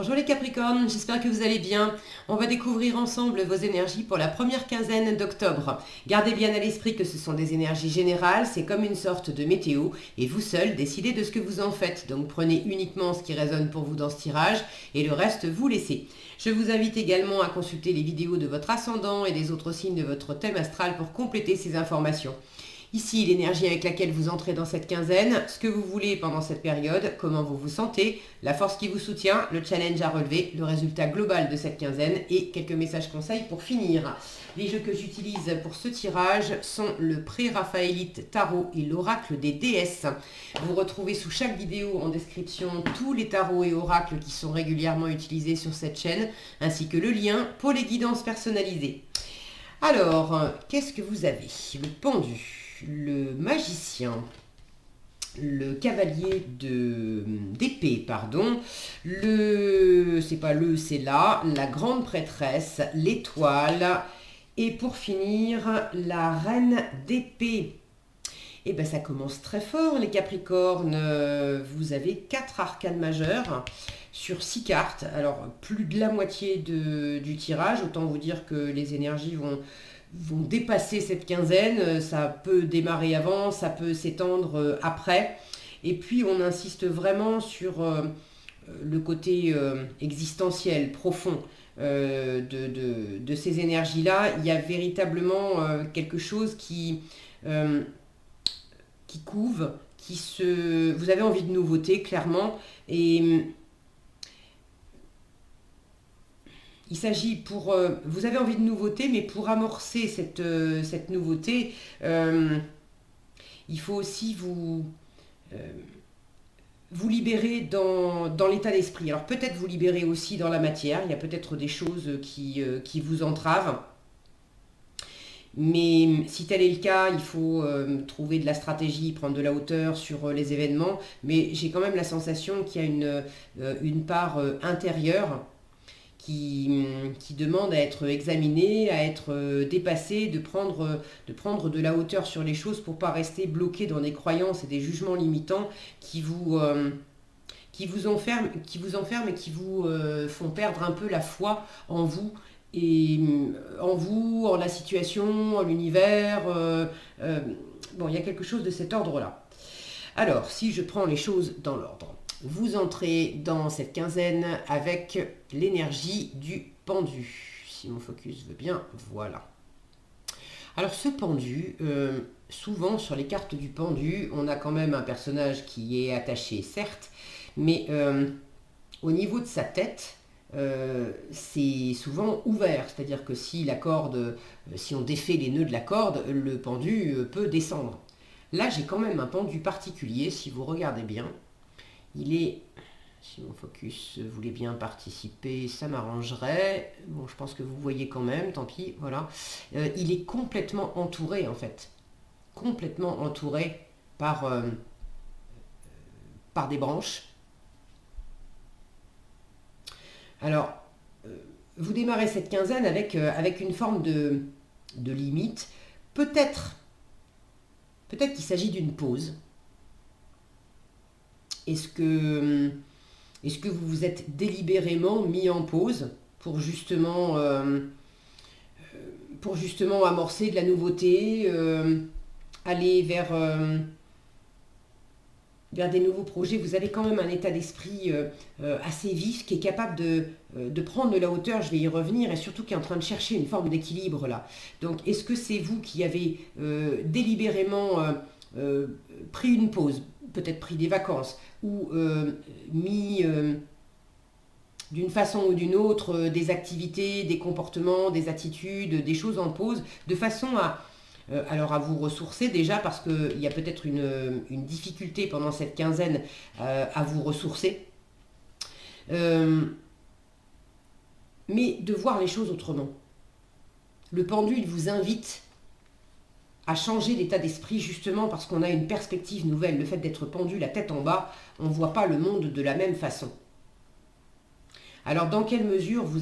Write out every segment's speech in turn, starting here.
Bonjour les Capricornes, j'espère que vous allez bien. On va découvrir ensemble vos énergies pour la première quinzaine d'octobre. Gardez bien à l'esprit que ce sont des énergies générales, c'est comme une sorte de météo et vous seul décidez de ce que vous en faites. Donc prenez uniquement ce qui résonne pour vous dans ce tirage et le reste vous laissez. Je vous invite également à consulter les vidéos de votre ascendant et des autres signes de votre thème astral pour compléter ces informations. Ici, l'énergie avec laquelle vous entrez dans cette quinzaine, ce que vous voulez pendant cette période, comment vous vous sentez, la force qui vous soutient, le challenge à relever, le résultat global de cette quinzaine et quelques messages conseils pour finir. Les jeux que j'utilise pour ce tirage sont le Pré-Raphaélite Tarot et l'Oracle des déesses. Vous retrouvez sous chaque vidéo en description tous les tarots et oracles qui sont régulièrement utilisés sur cette chaîne, ainsi que le lien pour les guidances personnalisées. Alors, qu'est-ce que vous avez? Le pendu, le magicien, le cavalier d'épée, c'est là, la grande prêtresse, l'étoile, et pour finir, la reine d'épée. Et bien ça commence très fort les Capricornes, vous avez 4 arcanes majeures sur 6 cartes, alors plus de la moitié du tirage, autant vous dire que les énergies vont dépasser cette quinzaine, ça peut démarrer avant, ça peut s'étendre après, et puis on insiste vraiment sur le côté existentiel, profond de ces énergies-là. Il y a véritablement quelque chose qui couve, vous avez envie de nouveauté, clairement, et il s'agit vous avez envie de nouveauté, mais pour amorcer cette nouveauté, il faut aussi vous libérer dans l'état d'esprit. Alors peut-être vous libérer aussi dans la matière, il y a peut-être des choses qui vous entravent. Mais si tel est le cas, il faut trouver de la stratégie, prendre de la hauteur sur les événements. Mais j'ai quand même la sensation qu'il y a une part intérieure qui demande à être examinée, à être dépassée, de prendre de la hauteur sur les choses pour ne pas rester bloqué dans des croyances et des jugements limitants qui vous enferment et qui vous font perdre un peu la foi en vous et en vous, en la situation, en l'univers. Bon, il y a quelque chose de cet ordre-là. Alors, si je prends les choses dans l'ordre, vous entrez dans cette quinzaine avec l'énergie du pendu. Si mon focus veut bien, voilà. Alors, ce pendu, souvent sur les cartes du pendu, on a quand même un personnage qui est attaché, certes, mais au niveau de sa tête, c'est souvent ouvert, c'est-à-dire que si on défait les nœuds de la corde, le pendu peut descendre. Là, j'ai quand même un pendu particulier, si vous regardez bien. Il est, si mon focus voulait bien participer, ça m'arrangerait. Bon, je pense que vous voyez quand même, tant pis, voilà. Il est complètement entouré, en fait. Complètement entouré par des branches. Alors, vous démarrez cette quinzaine avec une forme de limite. Peut-être qu'il s'agit d'une pause. Est-ce que vous vous êtes délibérément mis en pause pour justement amorcer de la nouveauté, aller vers des nouveaux projets? Vous avez quand même un état d'esprit assez vif qui est capable de prendre de la hauteur, je vais y revenir, et surtout qui est en train de chercher une forme d'équilibre là. Donc est-ce que c'est vous qui avez délibérément pris une pause, peut-être pris des vacances, ou mis d'une façon ou d'une autre des activités, des comportements, des attitudes, des choses en pause, de façon à vous ressourcer déjà, parce qu'il y a peut-être une difficulté pendant cette quinzaine à vous ressourcer, mais de voir les choses autrement. Le pendule vous invite à changer d'état d'esprit, justement parce qu'on a une perspective nouvelle. Le fait d'être pendu la tête en bas, on ne voit pas le monde de la même façon. Alors dans quelle mesure vous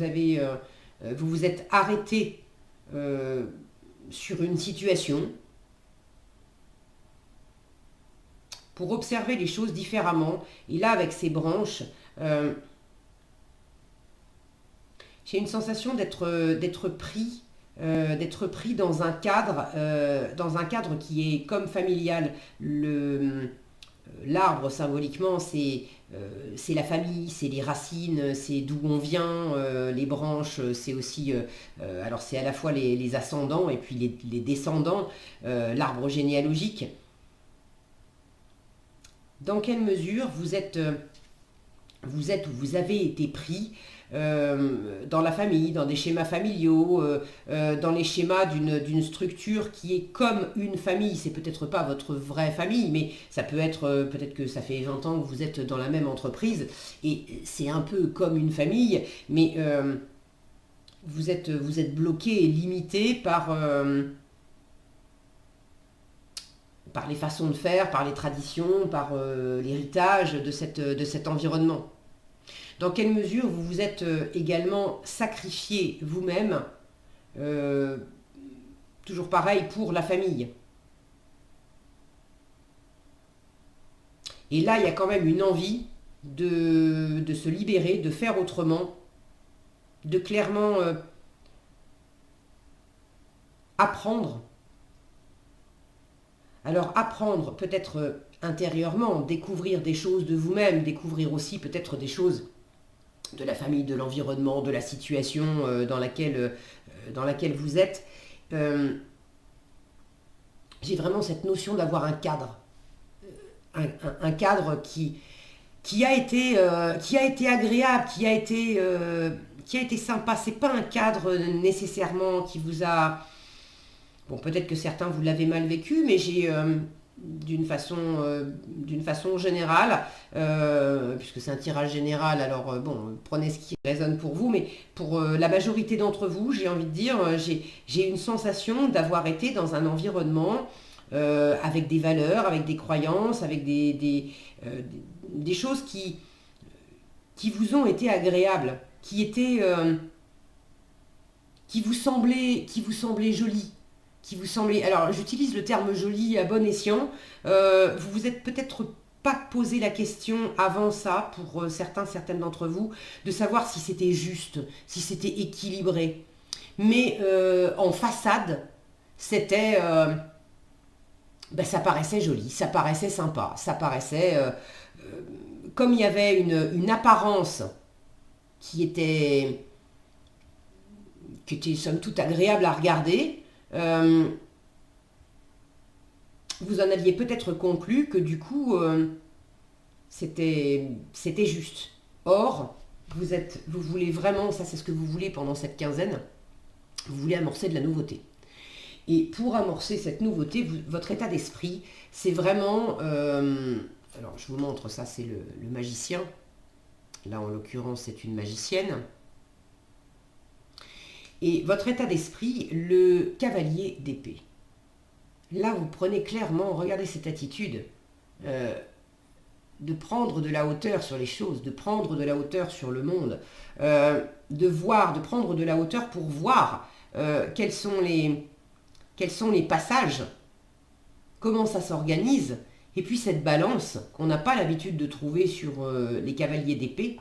vous êtes arrêté sur une situation pour observer les choses différemment. Et là, avec ces branches, J'ai une sensation d'être pris dans un cadre qui est comme familial. L'arbre, symboliquement, c'est la famille, c'est les racines, c'est d'où on vient. Les branches, c'est aussi... alors, c'est à la fois les ascendants et puis les descendants, l'arbre généalogique. Dans quelle mesure vous avez été pris dans la famille, dans des schémas familiaux, dans les schémas d'une structure qui est comme une famille. C'est peut-être pas votre vraie famille, mais ça peut être, peut-être que ça fait 20 ans que vous êtes dans la même entreprise, et c'est un peu comme une famille, mais vous êtes bloqué et limité par les façons de faire, par les traditions, par l'héritage de cet environnement. Dans quelle mesure vous vous êtes également sacrifié vous-même, euh, toujours pareil pour la famille. Et là, il y a quand même une envie de se libérer, de faire autrement, de clairement apprendre. Alors apprendre peut-être intérieurement, découvrir des choses de vous-même, découvrir aussi peut-être des choses de la famille, de l'environnement, de la situation dans laquelle vous êtes. Euh, j'ai vraiment cette notion d'avoir un cadre. Un cadre qui a été agréable, qui a été sympa. C'est pas un cadre nécessairement qui vous a... Bon, peut-être que certains vous l'avez mal vécu, mais j'ai... d'une façon générale, puisque c'est un tirage général, alors bon, prenez ce qui résonne pour vous, mais pour la majorité d'entre vous, j'ai envie de dire, j'ai une sensation d'avoir été dans un environnement avec des valeurs, avec des croyances, avec des choses qui vous ont été agréables, qui vous semblaient jolies. Qui vous semblait, alors j'utilise le terme joli à bon escient, vous vous êtes peut-être pas posé la question avant ça, pour certaines d'entre vous, de savoir si c'était juste, si c'était équilibré. Mais en façade, c'était, ça paraissait joli, ça paraissait sympa, ça paraissait, comme il y avait une apparence qui était somme toute agréable à regarder. Vous en aviez peut-être conclu que du coup c'était juste. Or, vous voulez vraiment, ça c'est ce que vous voulez pendant cette quinzaine, vous voulez amorcer de la nouveauté. Et pour amorcer cette nouveauté, votre état d'esprit, c'est vraiment... alors je vous montre, ça c'est le magicien. Là en l'occurrence c'est une magicienne. Et votre état d'esprit, le cavalier d'épée. Là, vous prenez clairement, regardez cette attitude, de prendre de la hauteur sur les choses, de prendre de la hauteur sur le monde, de prendre de la hauteur pour voir quels sont les passages, comment ça s'organise, et puis cette balance qu'on n'a pas l'habitude de trouver sur les cavaliers d'épée.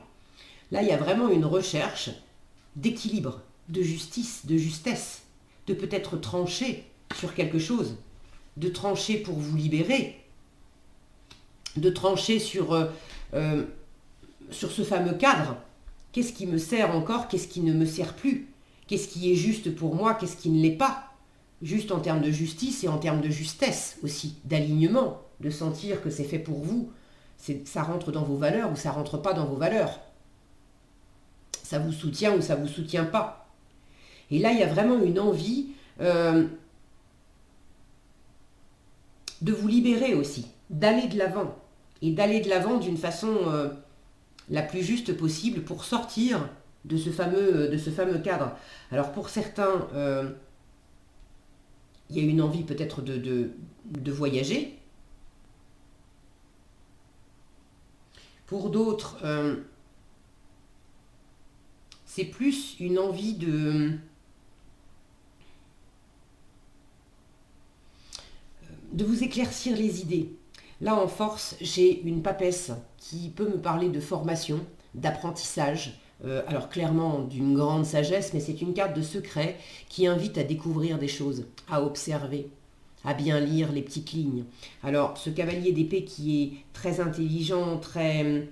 Là, il y a vraiment une recherche d'équilibre, de justice, de justesse, de peut-être trancher sur quelque chose, de trancher pour vous libérer, de trancher sur ce fameux cadre. Qu'est-ce qui me sert encore, qu'est-ce qui ne me sert plus, qu'est-ce qui est juste pour moi, qu'est-ce qui ne l'est pas, juste en termes de justice et en termes de justesse aussi, d'alignement, de sentir que c'est fait pour vous, ça rentre dans vos valeurs ou ça rentre pas dans vos valeurs, ça vous soutient ou ça vous soutient pas. Et là, il y a vraiment une envie de vous libérer aussi, d'aller de l'avant. Et d'aller de l'avant d'une façon la plus juste possible pour sortir de ce fameux cadre. Alors pour certains, il y a une envie peut-être de voyager. Pour d'autres, c'est plus une envie de vous éclaircir les idées. Là, en force, j'ai une papesse qui peut me parler de formation, d'apprentissage, alors clairement d'une grande sagesse, mais c'est une carte de secret qui invite à découvrir des choses, à observer, à bien lire les petites lignes. Alors ce cavalier d'épée qui est très intelligent, très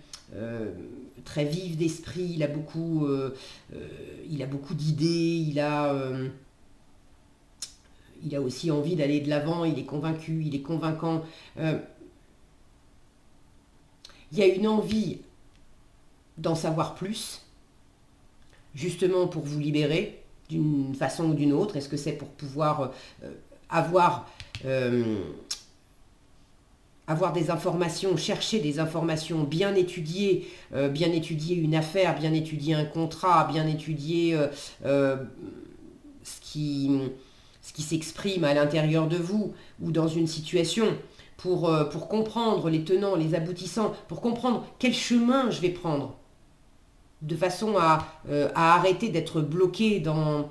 vif d'esprit, il a beaucoup d'idées, il a aussi envie d'aller de l'avant, il est convaincu, il est convaincant. Il y a une envie d'en savoir plus, justement pour vous libérer d'une façon ou d'une autre. Est-ce que c'est pour pouvoir avoir, avoir des informations, chercher des informations, bien étudier une affaire, bien étudier un contrat, bien étudier ce qui s'exprime à l'intérieur de vous ou dans une situation, pour comprendre les tenants, les aboutissants, pour comprendre quel chemin je vais prendre, de façon à arrêter d'être bloqué dans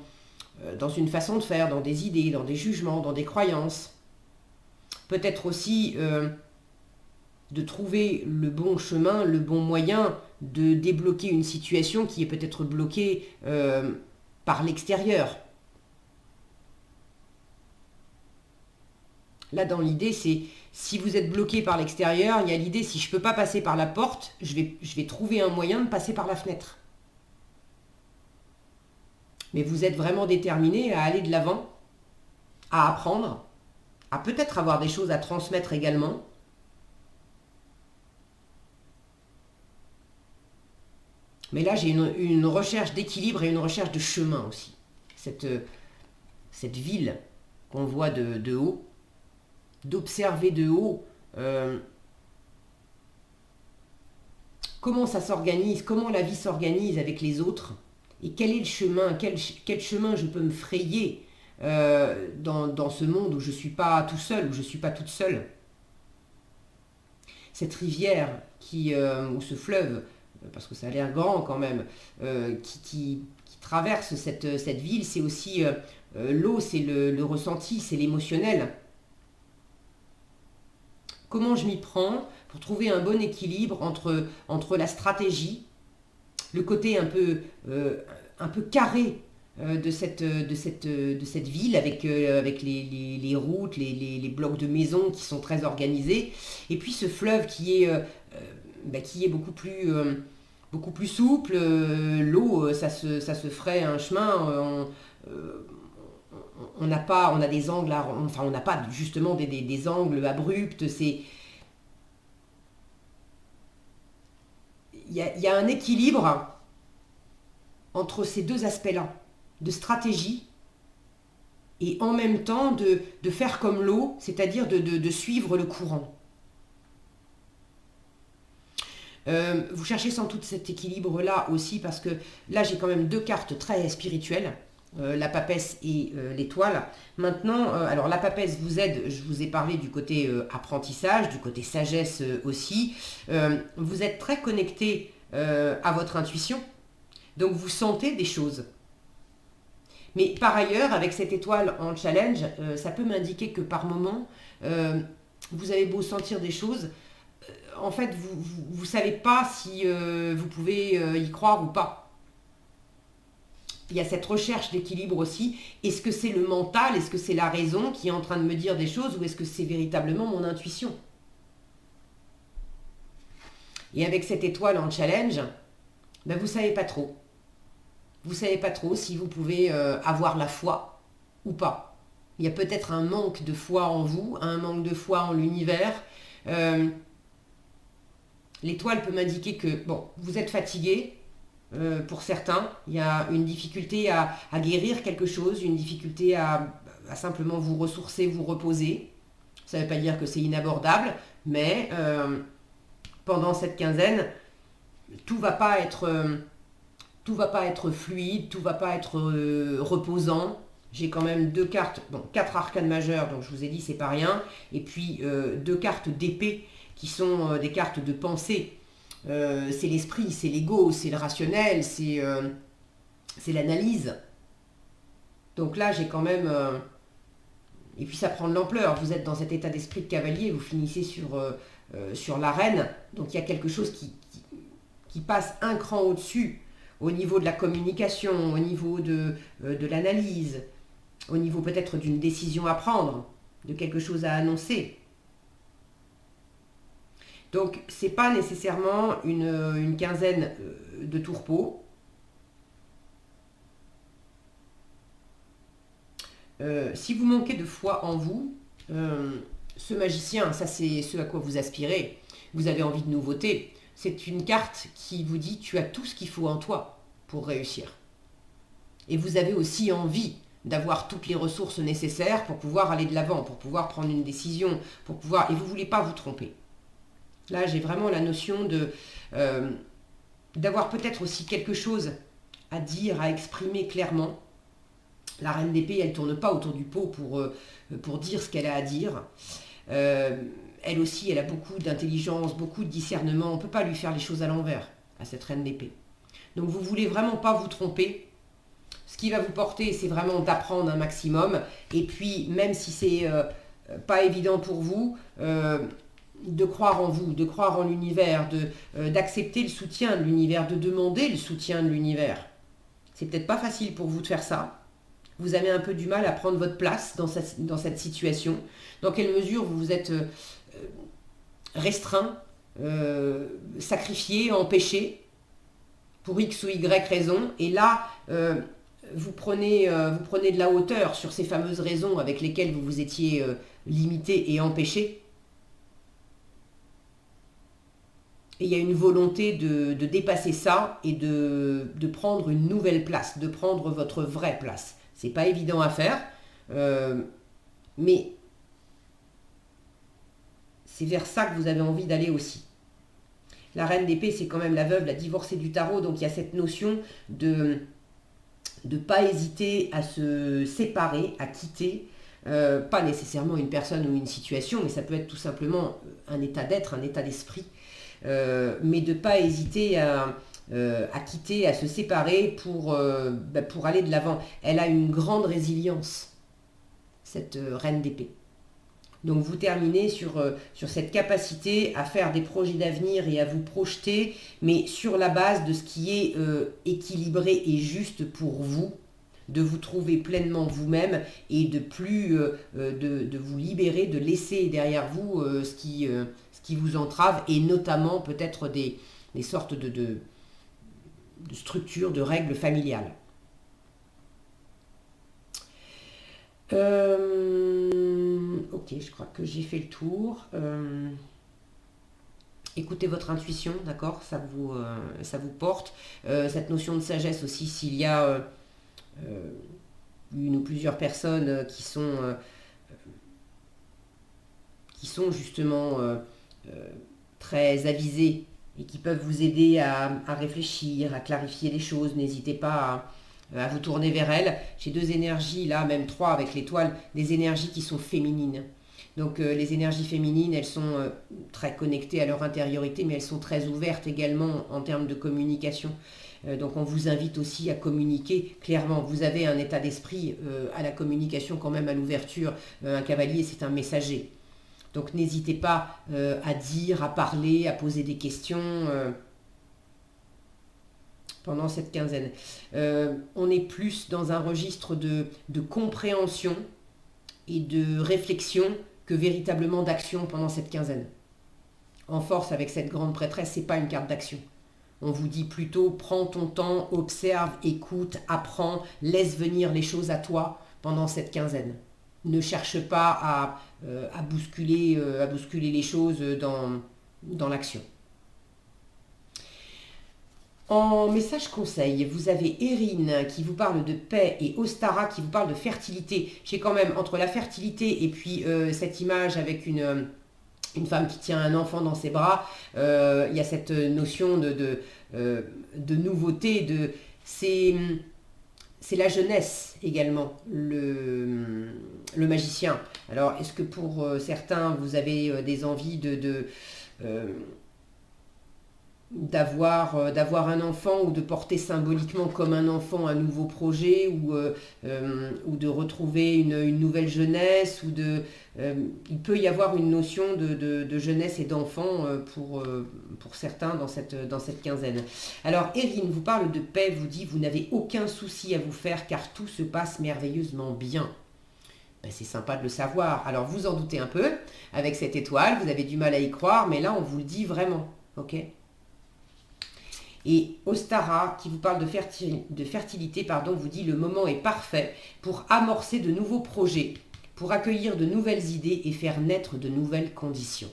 une façon de faire, dans des idées, dans des jugements, dans des croyances. Peut-être aussi de trouver le bon chemin, le bon moyen de débloquer une situation qui est peut-être bloquée par l'extérieur. Là, dans l'idée, c'est si vous êtes bloqué par l'extérieur, il y a l'idée, si je ne peux pas passer par la porte, je vais trouver un moyen de passer par la fenêtre. Mais vous êtes vraiment déterminé à aller de l'avant, à apprendre, à peut-être avoir des choses à transmettre également. Mais là, j'ai une recherche d'équilibre et une recherche de chemin aussi. Cette ville qu'on voit de haut, d'observer de haut comment ça s'organise, comment la vie s'organise avec les autres, et quel est le chemin, quel chemin je peux me frayer dans ce monde où je ne suis pas tout seul, où je ne suis pas toute seule. Cette rivière ou ce fleuve, parce que ça a l'air grand quand même, qui traverse cette ville, c'est aussi l'eau, c'est le ressenti, c'est l'émotionnel. Comment je m'y prends pour trouver un bon équilibre entre la stratégie, le côté un peu carré de cette ville avec les routes, les blocs de maisons qui sont très organisés, et puis ce fleuve qui est beaucoup plus souple. L'eau, ça se ferait un chemin. On a des angles, enfin on n'a pas justement des angles abrupts. Il y a un équilibre entre ces deux aspects-là, de stratégie et en même temps de faire comme l'eau, c'est-à-dire de suivre le courant. Vous cherchez sans doute cet équilibre-là aussi, parce que là j'ai quand même deux cartes très spirituelles, la papesse et l'étoile. Maintenant, alors la papesse vous aide, je vous ai parlé du côté apprentissage, du côté sagesse aussi. Vous êtes très connecté à votre intuition, donc vous sentez des choses. Mais par ailleurs, avec cette étoile en challenge, ça peut m'indiquer que par moment, vous avez beau sentir des choses, en fait, vous ne savez pas si vous pouvez y croire ou pas. Il y a cette recherche d'équilibre aussi. Est-ce que c'est le mental, est-ce que c'est la raison qui est en train de me dire des choses, ou est-ce que c'est véritablement mon intuition? Et avec cette étoile en challenge, ben vous ne savez pas trop. Vous ne savez pas trop si vous pouvez avoir la foi ou pas. Il y a peut-être un manque de foi en vous, un manque de foi en l'univers. L'étoile peut m'indiquer que vous êtes fatigué, pour certains. Il y a une difficulté à guérir quelque chose, une difficulté à simplement vous ressourcer, vous reposer. Ça ne veut pas dire que c'est inabordable, mais pendant cette quinzaine, tout va pas être fluide, tout va pas être reposant. J'ai quand même deux cartes, 4 arcanes majeures, donc je vous ai dit c'est pas rien, et puis 2 cartes d'épée qui sont des cartes de pensée. C'est l'esprit, c'est l'ego, c'est le rationnel, c'est l'analyse. Donc là j'ai quand même... et puis ça prend de l'ampleur, vous êtes dans cet état d'esprit de cavalier, vous finissez sur l'arène, donc il y a quelque chose qui passe un cran au-dessus au niveau de la communication, au niveau de l'analyse, au niveau peut-être d'une décision à prendre, de quelque chose à annoncer. Donc, ce n'est pas nécessairement une quinzaine de tourpeaux. Si vous manquez de foi en vous, ce magicien, ça c'est ce à quoi vous aspirez, vous avez envie de nouveauté, c'est une carte qui vous dit tu as tout ce qu'il faut en toi pour réussir. Et vous avez aussi envie d'avoir toutes les ressources nécessaires pour pouvoir aller de l'avant, pour pouvoir prendre une décision, pour pouvoir... Et vous ne voulez pas vous tromper. Là, j'ai vraiment la notion d'avoir peut-être aussi quelque chose à dire, à exprimer clairement. La reine d'épée, elle ne tourne pas autour du pot pour dire ce qu'elle a à dire. Elle aussi, elle a beaucoup d'intelligence, beaucoup de discernement. On ne peut pas lui faire les choses à l'envers, à cette reine d'épée. Donc vous ne voulez vraiment pas vous tromper. Ce qui va vous porter, c'est vraiment d'apprendre un maximum. Et puis, même si c'est pas évident pour vous, de croire en vous, de croire en l'univers, d'accepter le soutien de l'univers, de demander le soutien de l'univers. C'est peut-être pas facile pour vous de faire ça. Vous avez un peu du mal à prendre votre place dans cette situation. Dans quelle mesure vous vous êtes restreint, sacrifié, empêché pour X ou Y raison. Et là, vous prenez de la hauteur sur ces fameuses raisons avec lesquelles vous vous étiez limité et empêché. Et il y a une volonté de dépasser ça et de prendre une nouvelle place, de prendre votre vraie place. C'est pas évident à faire, mais c'est vers ça que vous avez envie d'aller aussi. La reine d'épée, c'est quand même la veuve, la divorcée du tarot, donc il y a cette notion de ne pas hésiter à se séparer, à quitter, pas nécessairement une personne ou une situation, mais ça peut être tout simplement un état d'être, un état d'esprit, mais de ne pas hésiter à quitter, à se séparer pour aller de l'avant. Elle a une grande résilience, cette reine d'épée. Donc vous terminez sur cette capacité à faire des projets d'avenir et à vous projeter, mais sur la base de ce qui est équilibré et juste pour vous, de vous trouver pleinement vous-même et de plus de vous libérer, de laisser derrière vous ce qui vous entrave, et notamment peut-être des sortes de structures, de règles familiales. Ok, je crois que j'ai fait le tour. Écoutez votre intuition, d'accord, ça vous porte. Cette notion de sagesse aussi, s'il y a une ou plusieurs personnes qui sont justement très avisées et qui peuvent vous aider à réfléchir, à clarifier les choses, n'hésitez pas à vous tourner vers elles. J'ai 2 énergies, là, même 3 avec l'étoile, des énergies qui sont féminines. Donc les énergies féminines, elles sont très connectées à leur intériorité, mais elles sont très ouvertes également en termes de communication. Donc on vous invite aussi à communiquer clairement. Vous avez un état d'esprit à la communication quand même, à l'ouverture. Un cavalier, c'est un messager. Donc n'hésitez pas à dire, à parler, à poser des questions pendant cette quinzaine. On est plus dans un registre de compréhension et de réflexion que véritablement d'action pendant cette quinzaine. En force, avec cette grande prêtresse, c'est pas une carte d'action. On vous dit plutôt, prends ton temps, observe, écoute, apprends, laisse venir les choses à toi pendant cette quinzaine. Ne cherche pas à bousculer les choses dans l'action. En message conseil, vous avez Erin qui vous parle de paix et Ostara qui vous parle de fertilité. J'ai quand même, entre la fertilité et puis cette image avec une femme qui tient un enfant dans ses bras, il y a cette notion de nouveauté, c'est la jeunesse également, le magicien. Alors, est-ce que pour certains, vous avez des envies d'avoir un enfant ou de porter symboliquement comme un enfant un nouveau projet ou de retrouver une nouvelle jeunesse il peut y avoir une notion de jeunesse et d'enfant pour certains dans cette quinzaine. Alors Erin vous parle de paix, vous dit vous n'avez aucun souci à vous faire car tout se passe merveilleusement bien. Ben, c'est sympa de le savoir. Alors vous en doutez un peu avec cette étoile, vous avez du mal à y croire, mais là on vous le dit vraiment, ok? Et Ostara, qui vous parle de fertilité, pardon, vous dit le moment est parfait pour amorcer de nouveaux projets, pour accueillir de nouvelles idées et faire naître de nouvelles conditions.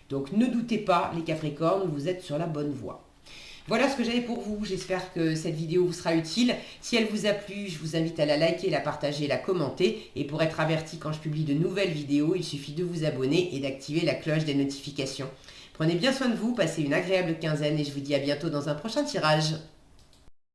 Donc ne doutez pas, les Capricornes, vous êtes sur la bonne voie. Voilà ce que j'avais pour vous. J'espère que cette vidéo vous sera utile. Si elle vous a plu, je vous invite à la liker, la partager, la commenter. Et pour être averti quand je publie de nouvelles vidéos, il suffit de vous abonner et d'activer la cloche des notifications. Prenez bien soin de vous, passez une agréable quinzaine et je vous dis à bientôt dans un prochain tirage.